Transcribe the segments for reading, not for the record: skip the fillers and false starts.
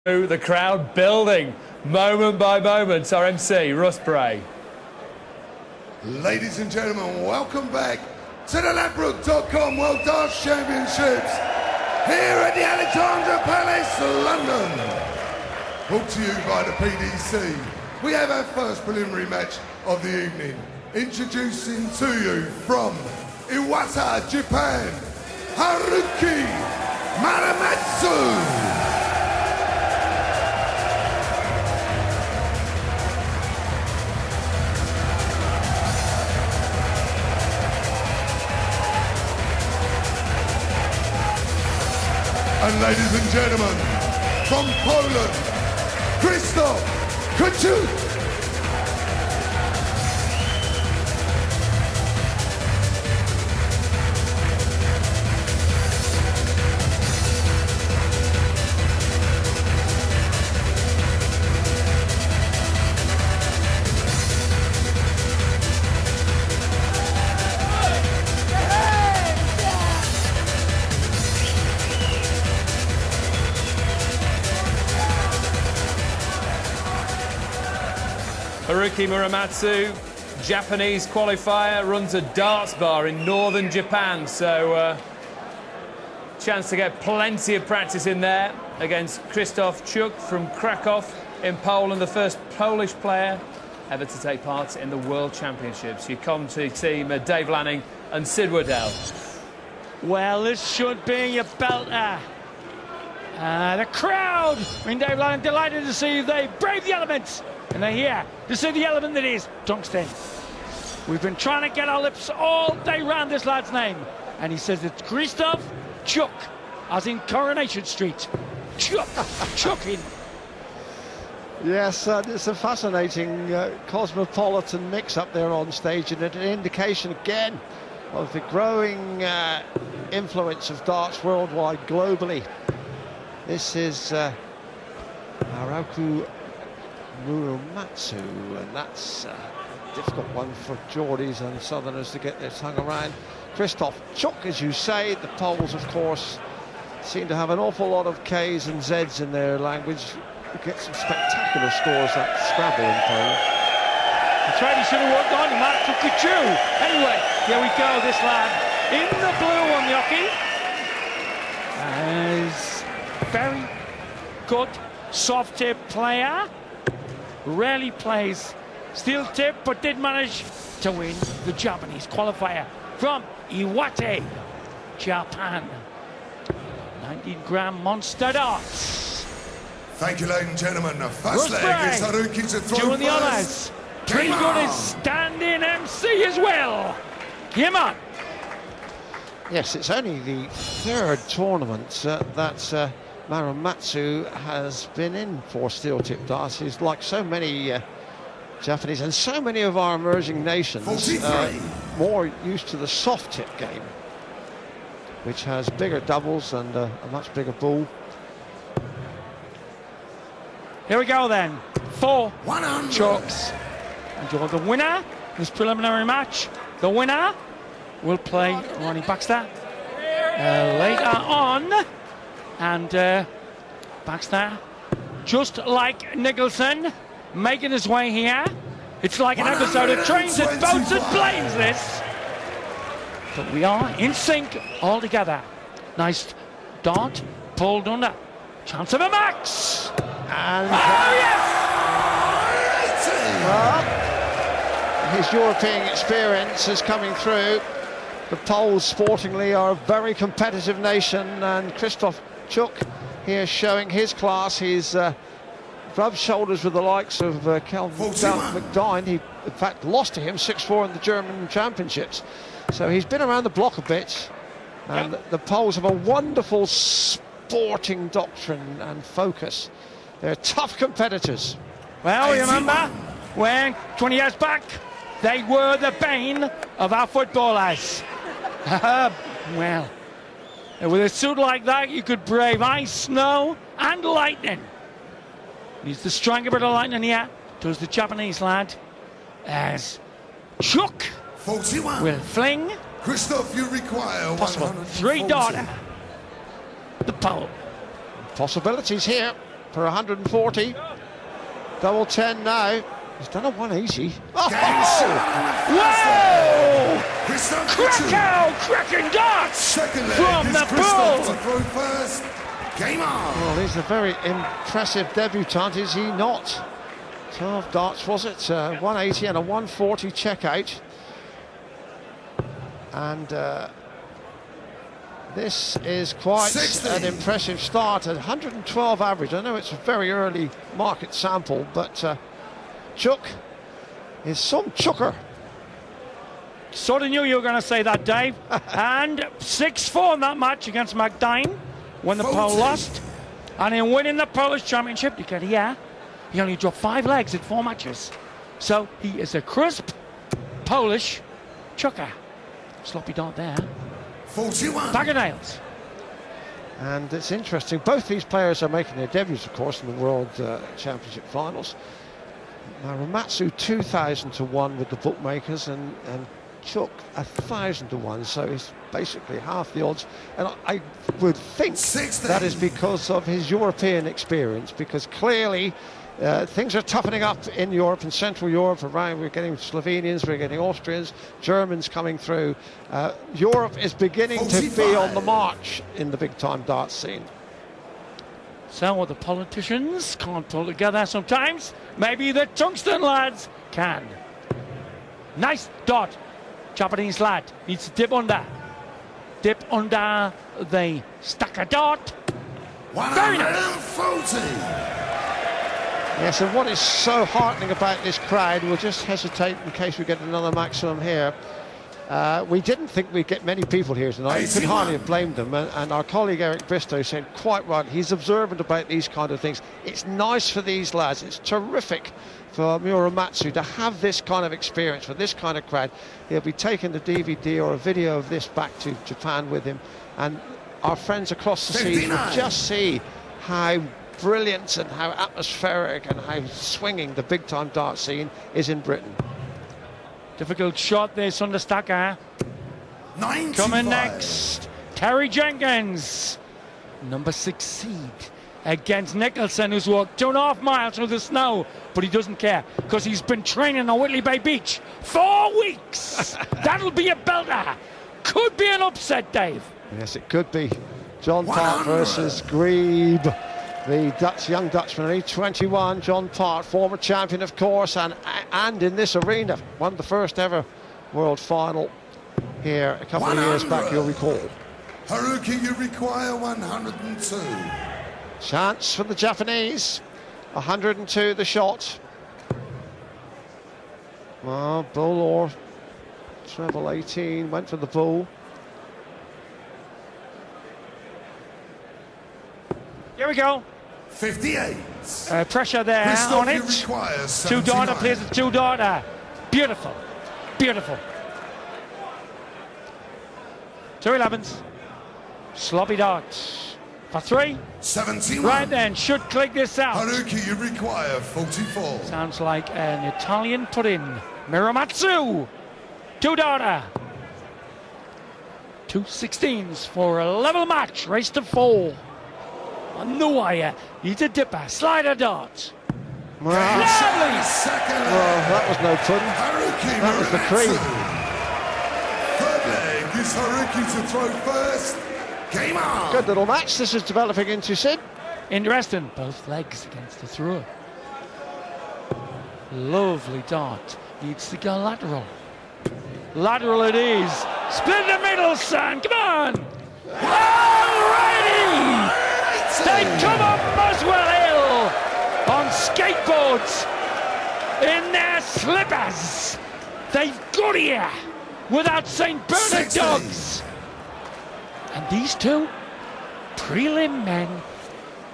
The crowd building moment by moment. Our MC, Russ Bray. Ladies and gentlemen, welcome back to the Ladbroke.com World Darts Championships here at the Alexandra Palace, London. Brought to you by the PDC. We have our first preliminary match of the evening. Introducing to you from Iwata, Japan, Haruki Maramatsu. And ladies and gentlemen, from Poland, Krzysztof, Kciuk. Haruki Muramatsu, Japanese qualifier, runs a darts bar in northern Japan, so chance to get plenty of practice in there against Krzysztof Kciuk from Krakow in Poland, the first Polish player ever to take part in the World Championships. You come to team Dave Lanning and Sid Waddell. Well, this should be a belter. The crowd, Dave Lanning, delighted to see they brave the elements. And they're here to see the element that is tungsten. We've been trying to get our lips all day round this lad's name. And he says it's Krzysztof Kciuk, as in Coronation Street. Kciuk, Kciukin. Yes, it's a fascinating cosmopolitan mix up there on stage, and an indication again of the growing influence of darts worldwide, globally. This is Haruki Muramatsu, and that's a difficult one for Geordies and Southerners to get their tongue around. Krzysztof Kciuk, as you say, the Poles, of course, seem to have an awful lot of K's and Z's in their language. You get some spectacular scores, that Scrabble in Poland. That's right, he should have worked on Maramatsu Kciuk. Anyway, here we go, this lad in the blue on the hockey. Is very good soft tip player. Rarely plays steel tip, but did manage to win the Japanese qualifier from Iwate, Japan. 19-gram monster darts. Thank you, ladies and gentlemen. The first leg is Haruki to throw doing the honours. Pretty good as standing MC as well. Come on. Yes, it's only the third tournament that Maramatsu has been in for steel tip darts. He's, like so many Japanese and so many of our emerging nations, more used to the soft tip game, which has bigger doubles and a much bigger ball. Here we go then. 4 chokes. And you're the winner this preliminary match. The winner will play Ronnie Baxter later on. And Baxter, just like Nicholson, making his way here. It's like an episode of Trains and Boats and Planes, this. But we are in sync all together. Nice dart, pulled under. Chance of a max. And oh, yes! Well, his European experience is coming through. The Poles, sportingly, are a very competitive nation, and Krzysztof Kciuk here showing his class. He's rubbed shoulders with the likes of Kelvin McDine. He, in fact, lost to him 6-4 in the German Championships. So he's been around the block a bit. And the Poles have a wonderful sporting doctrine and focus. They're tough competitors. Well, you remember when 20 years back they were the bane of our footballers. Well, with a suit like that you could brave ice, snow and lightning. Needs the stronger bit of lightning here. Does the Japanese lad as Kciuk 41 will fling. Krzysztof, you require possible 3 darter. The Pole. Possibilities here. per 140. Double 10 now. He's done a 180. Oh! Whoa! Kciuk. Cracking darts Second leg from is the Krzysztof bull. to throw first. Game on. Well, he's a very impressive debutant, is he not? 12 darts, was it? 180 and a 140 check-out. And this is quite 60. an impressive start at 112 average. I know it's a very early market sample, but Kciuk is some chucker. Sort of knew you were going to say that, Dave. And 6-4 in that match against McDine when the pole lost. And in winning the Polish Championship, you can hear, he only dropped 5 legs in 4 matches. So he is a crisp Polish chucker. Sloppy dart there. 41. Bag of nails. And it's interesting, both these players are making their debuts, of course, in the World Championship finals. Maramatsu 2,000 to 1 with the bookmakers, and Kciuk 1,000 to 1, so it's basically half the odds. And I would think 60. that is because of his European experience, because clearly things are toughening up in Europe and Central Europe. Around, we're getting Slovenians, we're getting Austrians, Germans coming through. Europe is beginning to be on the march in the big-time dart scene. So the politicians can't pull together sometimes. Maybe the tungsten lads can. Nice dot. Japanese lad needs to dip under. Dip under the stacker dart. Very nice. 140. Yes, and what is so heartening about this crowd, we'll just hesitate in case we get another maximum here. We didn't think we'd get many people here tonight. We could hardly have blamed them. And our colleague Eric Bristow said quite right, he's observant about these kind of things. It's nice for these lads. It's terrific for Muramatsu to have this kind of experience for this kind of crowd. He'll be taking the DVD or a video of this back to Japan with him. And our friends across the seas will just see how brilliant and how atmospheric and how swinging the big-time dart scene is in Britain. Difficult shot this on the stacker. 95. Coming next, Terry Jenkins, number 6 seed, against Nicholson, who's walked 2.5 miles through the snow, but he doesn't care because he's been training on Whitley Bay Beach 4 weeks. That'll be a belter. Could be an upset, Dave. Yes, it could be. John Part versus Grebe, the young Dutchman, age 21. John Part, former champion, of course, and in this arena, won the first ever world final here a couple of years back, you'll recall. Haruki, you require 102. Chance for the Japanese. 102 the shot. Well, bull or treble 18, went for the bull. Here we go. 58. Pressure there Krzysztof, on you it. require 2-darter 79. plays a 2-darter. Beautiful. Beautiful. 2 11s. Sloppy darts. For 3. 71. Right then, should click this out. Haruki, you require 44. Sounds like an Italian pudding. Maramatsu. 2-darter. 2 16s for a level match. Race to 4. On the wire. He's a dipper. Slider dart. Well, Lovely. Second leg. well, that was no pudding. Haruki, That was the Muramatsu. cream. Third leg is Haruki to throw first. Game on. Good little match this is developing into, Sid. Interesting. Both legs against the thrower. Lovely dart. Needs to go lateral. Lateral it is. Split in the middle, son. Come on. Alrighty. They come up Muswell Hill on skateboards in their slippers. They've got here without St. Bernard 60. dogs. And these two prelim men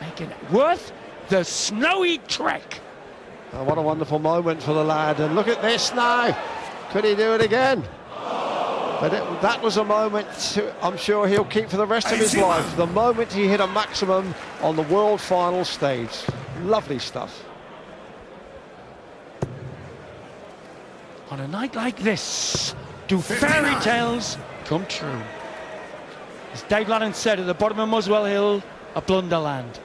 making it worth the snowy trek. Oh, what a wonderful moment for the lad. And look at this now. Could he do it again? But that was a moment I'm sure he'll keep for the rest of his life. The moment he hit a maximum on the world final stage. Lovely stuff. On a night like this, do 59. fairy tales come true? As Dave Lannon said, at the bottom of Muswell Hill, a blunderland.